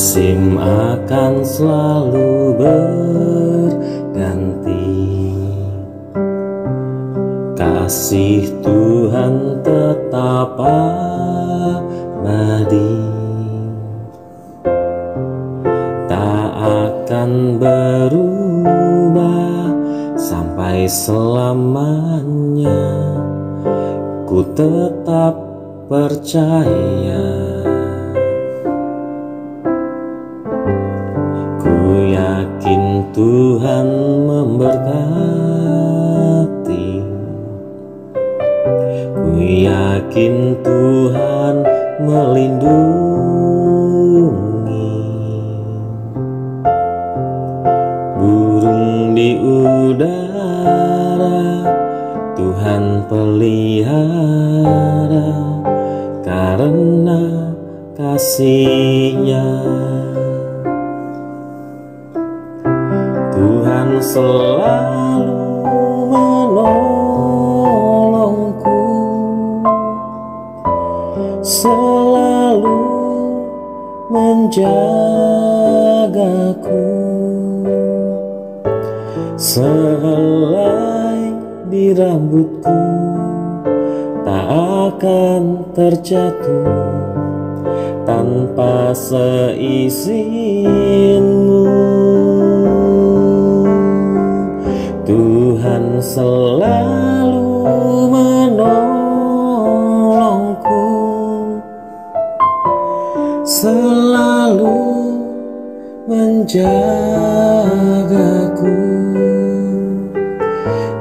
Musim akan selalu berganti, kasih Tuhan tetap abadi, tak akan berubah sampai selamanya. Ku tetap percaya. Yakin Tuhan memberkati, ku yakin Tuhan melindungi. Burung di udara Tuhan pelihara, karena kasih-Nya. Tuhan selalu menolongku, selalu menjagaku. Sehelai di rambutku tak akan terjatuh tanpa seizin-Mu. Tuhan selalu menolongku, selalu menjagaku.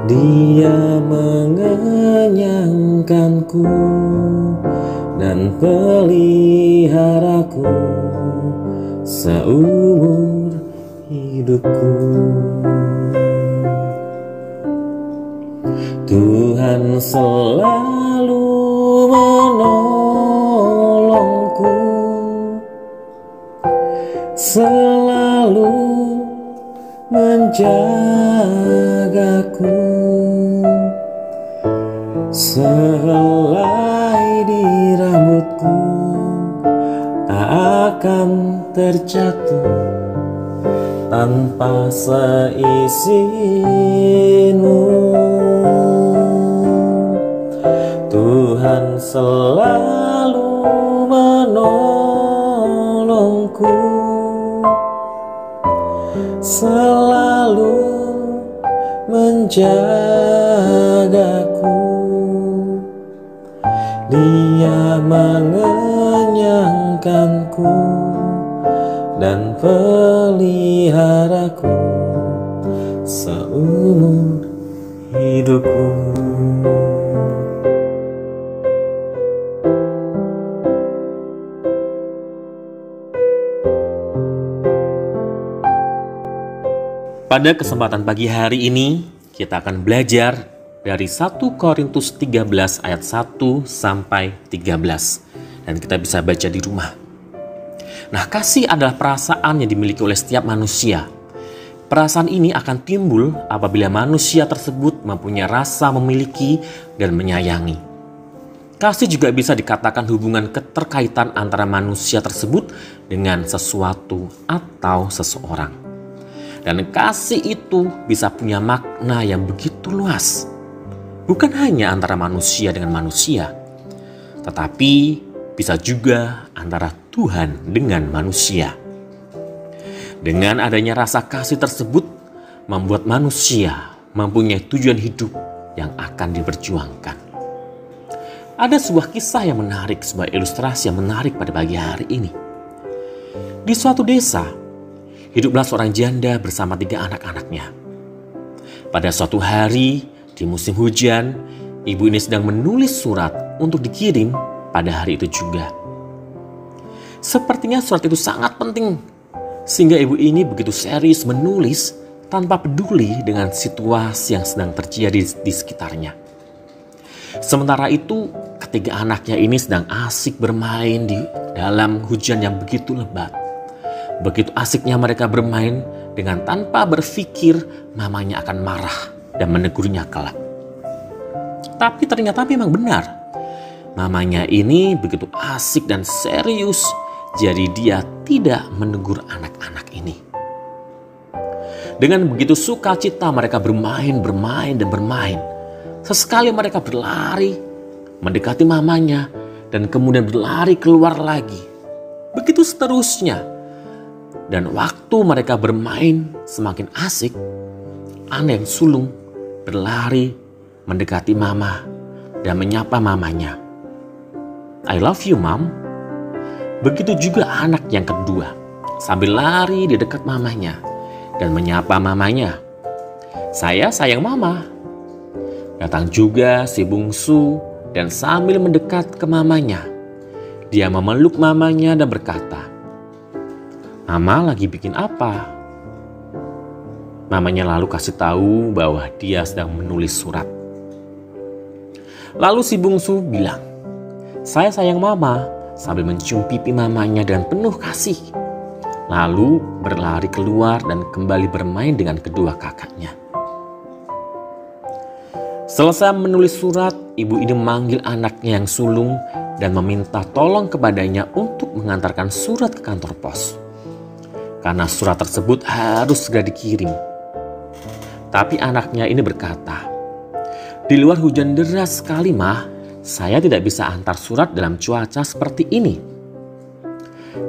Dia mengenyangkanku dan peliharaku seumur hidupku. Tuhan selalu menolongku, selalu menjagaku. Sehelai di rambutku tak akan terjatuh tanpa seizin-Mu. Tuhan selalu menolongku, selalu menjagaku. Dia mengenyangkanku dan peliharaku seumur hidupku. Pada kesempatan pagi hari ini, kita akan belajar dari 1 Korintus 13 ayat 1 sampai 13. Dan kita bisa baca di rumah. Nah, kasih adalah perasaan yang dimiliki oleh setiap manusia. Perasaan ini akan timbul apabila manusia tersebut mempunyai rasa memiliki dan menyayangi. Kasih juga bisa dikatakan hubungan keterkaitan antara manusia tersebut dengan sesuatu atau seseorang. Dan kasih itu bisa punya makna yang begitu luas. Bukan hanya antara manusia dengan manusia, tetapi bisa juga antara Tuhan dengan manusia. Dengan adanya rasa kasih tersebut, membuat manusia mempunyai tujuan hidup yang akan diperjuangkan. Ada sebuah kisah yang menarik, sebuah ilustrasi yang menarik pada pagi hari ini. Di suatu desa, hiduplah seorang janda bersama 3 anak-anaknya. Pada suatu hari di musim hujan, ibu ini sedang menulis surat untuk dikirim pada hari itu juga. Sepertinya surat itu sangat penting, sehingga ibu ini begitu serius menulis tanpa peduli dengan situasi yang sedang terjadi di sekitarnya. Sementara itu, ketiga anaknya ini sedang asik bermain di dalam hujan yang begitu lebat. Begitu asiknya mereka bermain dengan tanpa berpikir mamanya akan marah dan menegurnya kelak. Tapi ternyata memang benar. Mamanya ini begitu asik dan serius Jadi dia tidak menegur anak-anak ini. Dengan begitu sukacita mereka bermain. Sesekali mereka berlari mendekati mamanya dan kemudian berlari keluar lagi. Begitu seterusnya. Dan waktu mereka bermain semakin asik, anak yang sulung berlari mendekati mama dan menyapa mamanya. I love you, Mom. Begitu juga anak yang kedua sambil lari di dekat mamanya dan menyapa mamanya. Saya sayang mama. Datang juga si bungsu dan sambil mendekat ke mamanya. Dia memeluk mamanya dan berkata, "Mama lagi bikin apa?" Mamanya lalu kasih tahu bahwa dia sedang menulis surat. Lalu si bungsu bilang, "Saya sayang mama," sambil mencium pipi mamanya dengan penuh kasih. Lalu berlari keluar dan kembali bermain dengan kedua kakaknya. Selesai menulis surat, ibu ini memanggil anaknya yang sulung dan meminta tolong kepadanya untuk mengantarkan surat ke kantor pos. Karena surat tersebut harus segera dikirim. Tapi anaknya ini berkata, "Di luar hujan deras sekali, Mah. Saya tidak bisa antar surat dalam cuaca seperti ini."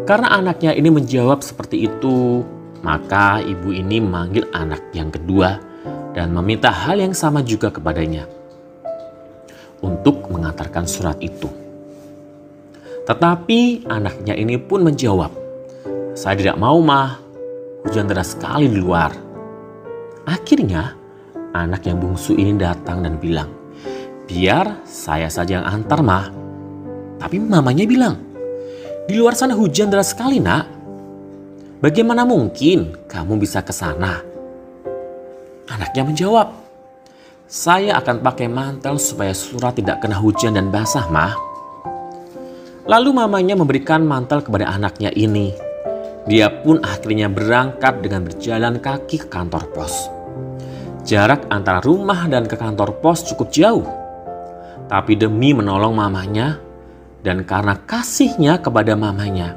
Karena anaknya ini menjawab seperti itu, maka ibu ini memanggil anak yang kedua dan meminta hal yang sama juga kepadanya untuk mengantarkan surat itu. Tetapi anaknya ini pun menjawab, "Saya tidak mau, Mah. Hujan deras sekali di luar." Akhirnya anak yang bungsu ini datang dan bilang, "Biar saya saja yang antar, Mah." Tapi mamanya bilang, "Di luar sana hujan deras sekali, Nak. Bagaimana mungkin kamu bisa ke sana?" Anaknya menjawab, "Saya akan pakai mantel supaya surat tidak kena hujan dan basah, Mah." Lalu mamanya memberikan mantel kepada anaknya ini. Dia pun akhirnya berangkat dengan berjalan kaki ke kantor pos. Jarak antara rumah dan ke kantor pos cukup jauh. Tapi demi menolong mamanya dan karena kasihnya kepada mamanya,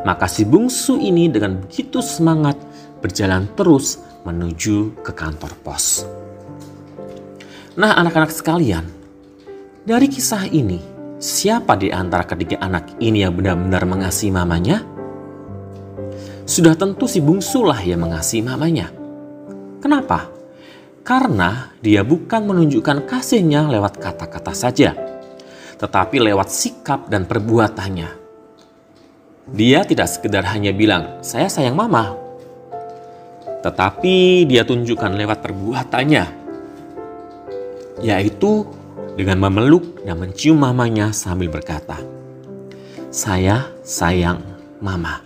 maka si bungsu ini dengan begitu semangat berjalan terus menuju ke kantor pos. Nah, anak-anak sekalian, dari kisah ini, siapa di antara ketiga anak ini yang benar-benar mengasihi mamanya? Sudah tentu si bungsulah yang mengasihi mamanya. Kenapa? Karena dia bukan menunjukkan kasihnya lewat kata-kata saja, tetapi lewat sikap dan perbuatannya. Dia tidak sekedar hanya bilang, "Saya sayang mama," tetapi dia tunjukkan lewat perbuatannya, yaitu dengan memeluk dan mencium mamanya sambil berkata, "Saya sayang mama."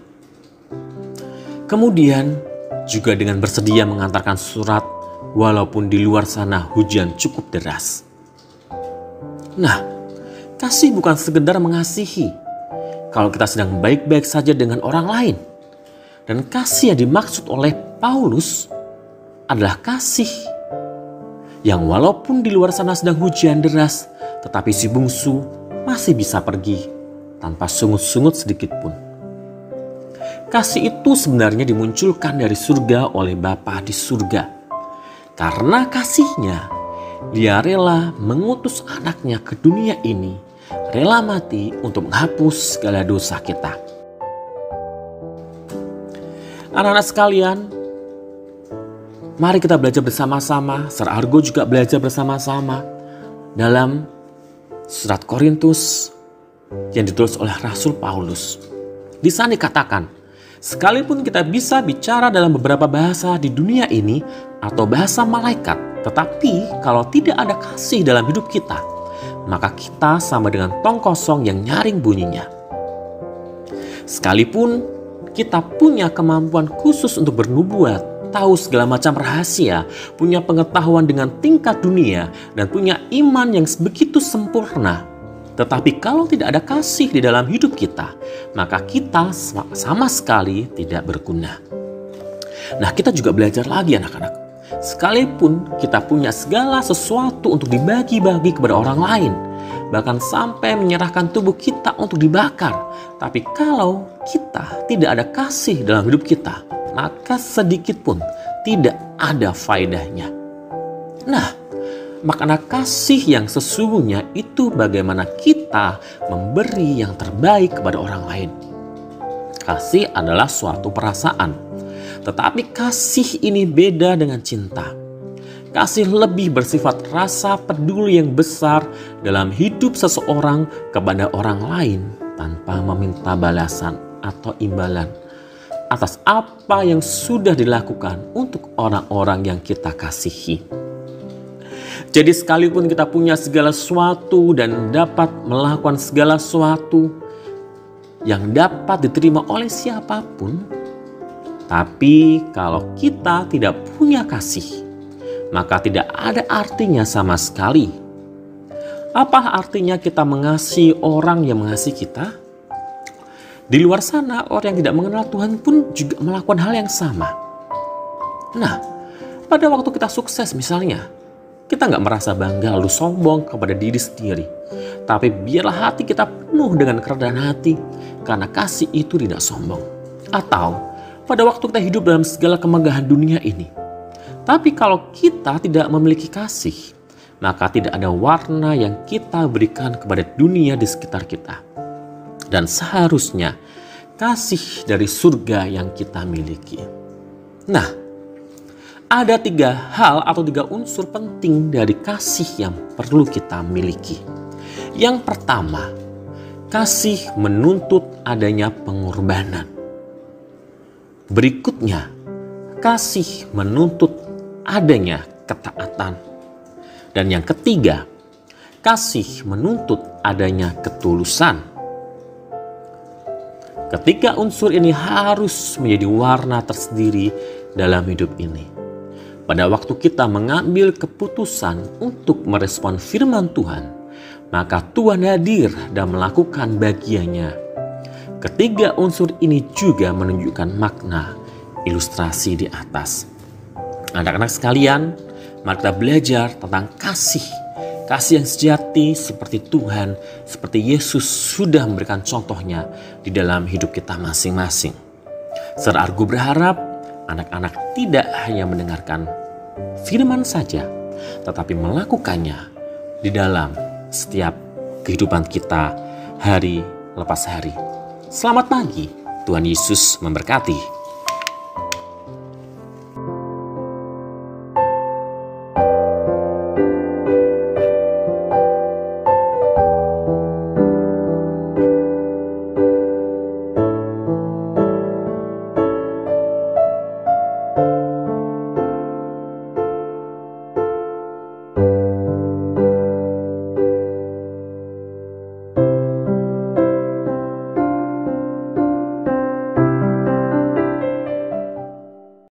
Kemudian juga dengan bersedia mengantarkan surat walaupun di luar sana hujan cukup deras. Nah, kasih bukan sekedar mengasihi kalau kita sedang baik-baik saja dengan orang lain. Dan kasih yang dimaksud oleh Paulus adalah kasih yang walaupun di luar sana sedang hujan deras, tetapi si bungsu masih bisa pergi tanpa sungut-sungut sedikit pun. Kasih itu sebenarnya dimunculkan dari surga oleh Bapa di surga. Karena kasihnya, dia rela mengutus anaknya ke dunia ini, rela mati untuk menghapus segala dosa kita. Anak-anak sekalian, mari kita belajar bersama-sama, Sir Argo juga belajar bersama-sama dalam surat Korintus yang ditulis oleh Rasul Paulus. Di sana dikatakan, sekalipun kita bisa bicara dalam beberapa bahasa di dunia ini atau bahasa malaikat, tetapi kalau tidak ada kasih dalam hidup kita, maka kita sama dengan tong kosong yang nyaring bunyinya. Sekalipun kita punya kemampuan khusus untuk bernubuat, tahu segala macam rahasia, punya pengetahuan dengan tingkat dunia, dan punya iman yang begitu sempurna, tetapi kalau tidak ada kasih di dalam hidup kita, maka kita sama sekali tidak berguna. Nah, kita juga belajar lagi anak-anak. Sekalipun kita punya segala sesuatu untuk dibagi-bagi kepada orang lain, bahkan sampai menyerahkan tubuh kita untuk dibakar. Tapi kalau kita tidak ada kasih dalam hidup kita, maka sedikit pun tidak ada faedahnya. Nah, makna kasih yang sesungguhnya itu bagaimana kita memberi yang terbaik kepada orang lain. Kasih adalah suatu perasaan, tetapi kasih ini beda dengan cinta. Kasih lebih bersifat rasa peduli yang besar dalam hidup seseorang kepada orang lain tanpa meminta balasan atau imbalan atas apa yang sudah dilakukan untuk orang-orang yang kita kasihi. Jadi sekalipun kita punya segala sesuatu dan dapat melakukan segala sesuatu yang dapat diterima oleh siapapun, tapi kalau kita tidak punya kasih, maka tidak ada artinya sama sekali. Apa artinya kita mengasihi orang yang mengasihi kita? Di luar sana, orang yang tidak mengenal Tuhan pun juga melakukan hal yang sama. Nah, pada waktu kita sukses misalnya, kita nggak merasa bangga lalu sombong kepada diri sendiri. Tapi biarlah hati kita penuh dengan kerendahan hati, karena kasih itu tidak sombong. Atau pada waktu kita hidup dalam segala kemegahan dunia ini, tapi kalau kita tidak memiliki kasih, maka tidak ada warna yang kita berikan kepada dunia di sekitar kita. Dan seharusnya kasih dari surga yang kita miliki. Nah, ada 3 hal atau 3 unsur penting dari kasih yang perlu kita miliki. Yang pertama, kasih menuntut adanya pengorbanan. Berikutnya, kasih menuntut adanya ketaatan. Dan yang ketiga, kasih menuntut adanya ketulusan. Ketiga unsur ini harus menjadi warna tersendiri dalam hidup ini. Pada waktu kita mengambil keputusan untuk merespon firman Tuhan, maka Tuhan hadir dan melakukan bagiannya. Ketiga unsur ini juga menunjukkan makna ilustrasi di atas. Anak-anak sekalian, mari kita belajar tentang kasih. Kasih yang sejati seperti Tuhan, seperti Yesus sudah memberikan contohnya di dalam hidup kita masing-masing. Serta Argo berharap anak-anak tidak hanya mendengarkan firman saja, tetapi melakukannya di dalam setiap kehidupan kita hari lepas hari. Selamat pagi, Tuhan Yesus memberkati.